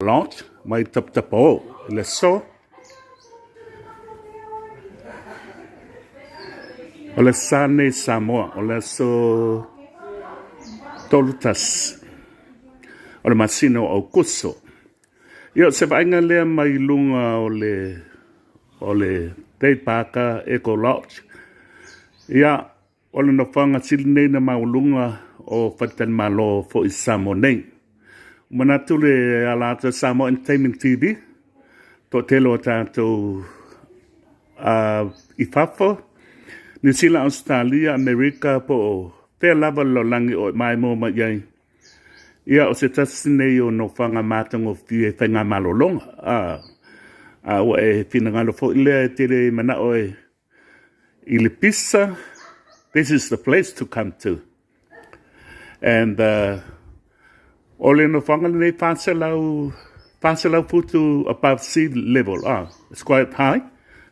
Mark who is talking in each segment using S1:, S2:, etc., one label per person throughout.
S1: launch mai Tapatapao le so o le sane Samoa o le so tolutas o le masino o kuso ia se vainga lea mai lunga o le Te Paka Eco Lodge ia o le nofanga sili nei na maulunga o Fatan Malo fo i Samo nei. Manatu le alata Samo Entertainment TV to telo o tātou i Fafo, New Zealand, Australia, Amerika po o pēr lava lo langi o mai mō ma iai. Ia o se tasi nei o nofanga mātango fie whainga malolonga. O e finangalo fo ilea e tere mana o e Ilipisa. This is the place to come to. And ole no whanga nei whanselau putu above sea level. It's quite high,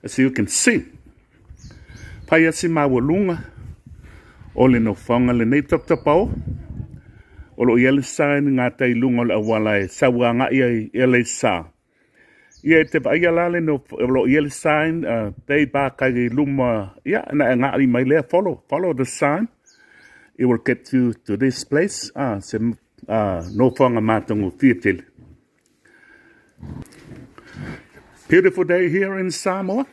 S1: as you can see. Pai asi mawalunga. Ole no whanga le nei Tapatapao. Olo i alisain ngā tailunga o le awala e sawanga i elisa. Ia te vai alale no lo i alisain Te Paka i luma. Ia na ngā i mai lea follow the sign. It will get you to this place. Se no whanga mātango whietil. Beautiful day here in Samoa.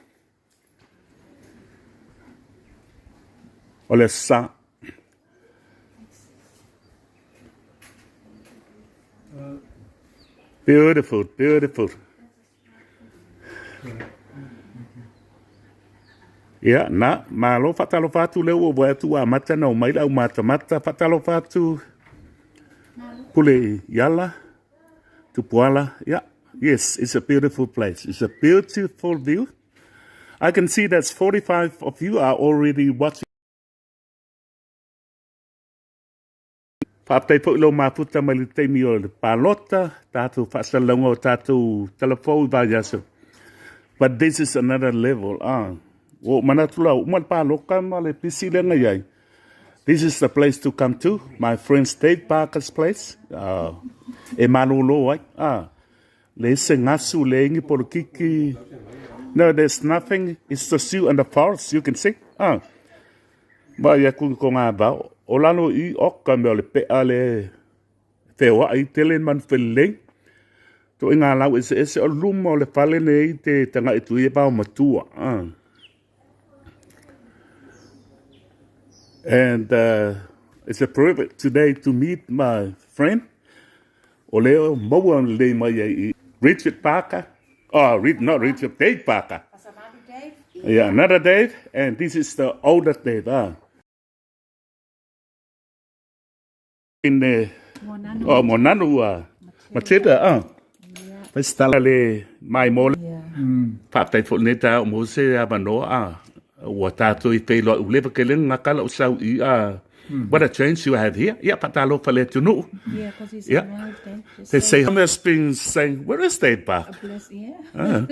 S1: Ole sa. Beautiful, beautiful. Ia, na, malo fatalo fatu leo o watu a mata na o maila o mata fatalo fatu pule yala tupuala. Yeah, yes, it's a beautiful place. It's a beautiful view. I can see that 45 of you are already watching. Papai po lo maputa malite mi o palota tatu fasalongo tatu telefone vayaso. But this is another level. O manatula uman paloka male pisile ngayai. This is the place to come to. My friend Te Paka's place. E manulo ai. Le sengasu le ingi polokiki. No, there's nothing. It's just you and the forest. You can see. Ba ya ku ko nga ba. Olano i oka me ole pe ale feo ai telen man feleng. To inga lau ese o luma o le fale nei te tanga itu e pao matua. And it's a privilege today to meet my friend. Oleo Moa le mai Richard Parker. Not Richard, Dave Parker. Dave? Yeah, another Dave. And this is the older Dave. In the Monanu Mateta. Pestala le mai mole. Papai fo neta mo se abano watato I te lo uleva kelen ngakala usau I what a change you have here. Yeah, patalo fale to know.
S2: Yeah, because he's arrived then.
S1: They say has been saying, where is State Park?
S2: Yeah.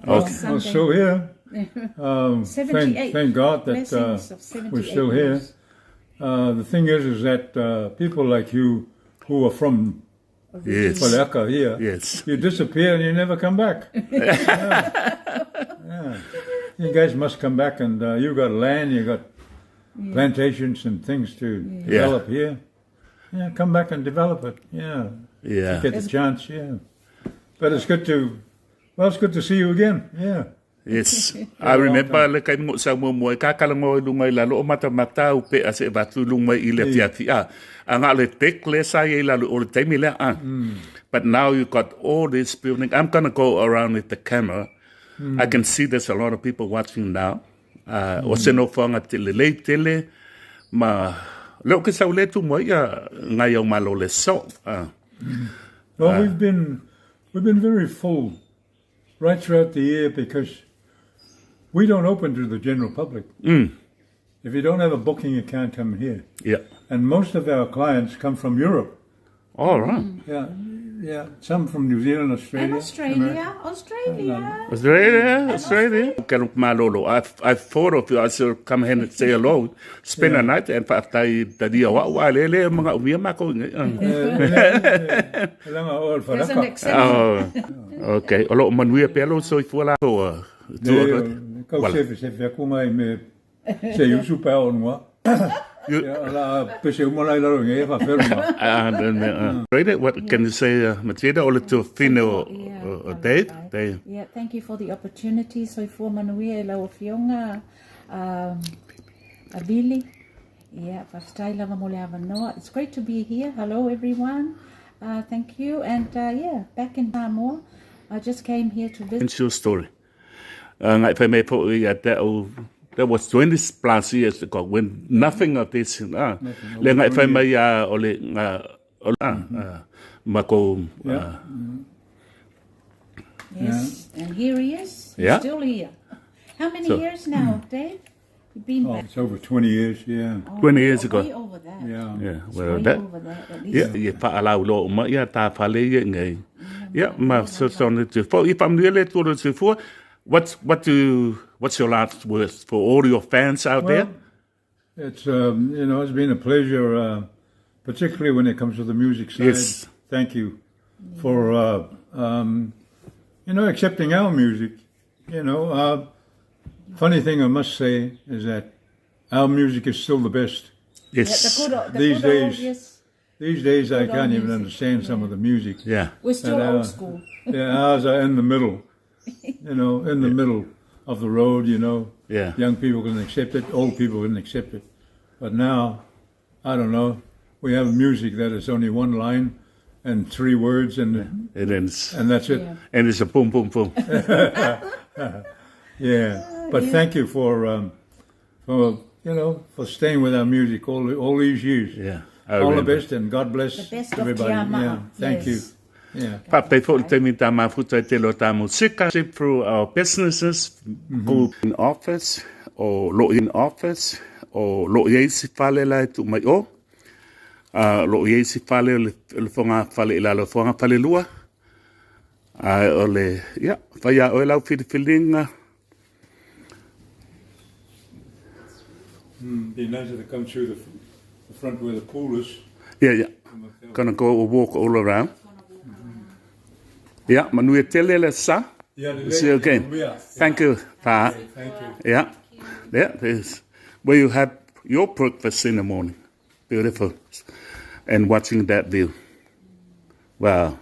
S3: I'm still here.
S2: 78.
S3: Thank God that we're still here. The thing is that people like you who are from Paleka here, you disappear and you never come back. Yeah. You guys must come back, and you got land, you got plantations and things to develop here. Yeah, come back and develop it. Yeah. You get the chance. Yeah. But it's good to see you again. Yeah.
S1: Yes, I remember le kai mo sa mo ka kala mo lungai la lo mata upe ase batu lungai ile fia anga le tek le sa ye la o le taimi le But now you got all this building. I'm gonna go around with the camera. I can see there's a lot of people watching now. O se no fanga tele ma lo ke sa le tu mo ya ngai o malo le so.
S3: Well, we've been very full right throughout the year because we don't open to the general public. If you don't have a booking, you can't come here.
S1: Yeah.
S3: And most of our clients come from Europe.
S1: All right.
S3: Yeah. Yeah, some from New Zealand, Australia.
S2: And Australia.
S1: Australia. Can malolo. I've thought of you. I should come here and say hello, spend a night, and after the wa lele mga umiya mako.
S2: There's an exception.
S1: Okay. Olo manuia pelo so ifula to.
S3: Kau se kumai me se yusu pa onwa. La pese umala la nge fa ferma.
S2: What
S1: can you say, Matilda, or to Fino or Dave?
S2: Yeah, thank you for the opportunity. So for manuia la ofionga abili. Yeah, pastai lava mole havanoa. It's great to be here. Hello everyone. Thank you. And back in Samoa. I just came here to visit.
S1: It's your story. That was 20 plus years ago when nothing of this.
S2: Yes, and here he is. He's
S1: Yeah.
S2: still here. How many years now, Dave? You've been back?
S3: It's over 20 years, yeah.
S1: 20 years ago.
S2: Way over that.
S3: Yeah.
S1: Well,
S2: Way
S1: that.
S2: over that, at least.
S1: Yeah, paalau lo ma ya ta pale ye ngai. Yeah, ma so if I'm really to for what's your last words for all your fans out there?
S3: It's it's been a pleasure, particularly when it comes to the music side.
S1: Yes.
S3: Thank you for accepting our music. Funny thing I must say is that our music is still the best.
S1: Yes.
S3: These
S2: good old,
S3: days.
S2: yes.
S3: These days I
S2: Good
S3: can't
S2: old
S3: even
S2: music,
S3: understand some of the music.
S1: Yeah.
S2: We're still
S3: And,
S2: old school.
S3: Ours are in the middle. In the middle of the road,
S1: Yeah.
S3: Young people can accept it, old people can accept it. But now, I don't know, we have music that is only one line and 3 words and that's it.
S2: Yeah.
S1: And it's a boom, boom, boom.
S3: Yeah. But thank you for staying with our music all these years.
S1: Yeah.
S3: All the best and God bless
S2: The best of
S3: everybody.
S2: Tiama.
S3: Yeah. Thank you.
S2: Yes.
S3: Yeah.
S1: Papai fo te mi ta mafuta te lo ta musika through our businesses, go in office or lo in office or lo yesi fale la tu mai o. Lo yesi fale le fonga fale la lo fonga fale lua. Ole ya fa ya o la filinga.
S3: Be nice to come through the front where the pool is.
S1: Yeah. Gonna go walk all around. Yeah, manuia tele le sa. See you again. Thank you.
S3: Thank you.
S1: Yeah. There's where you have your breakfast in the morning. Beautiful. And watching that view. Wow.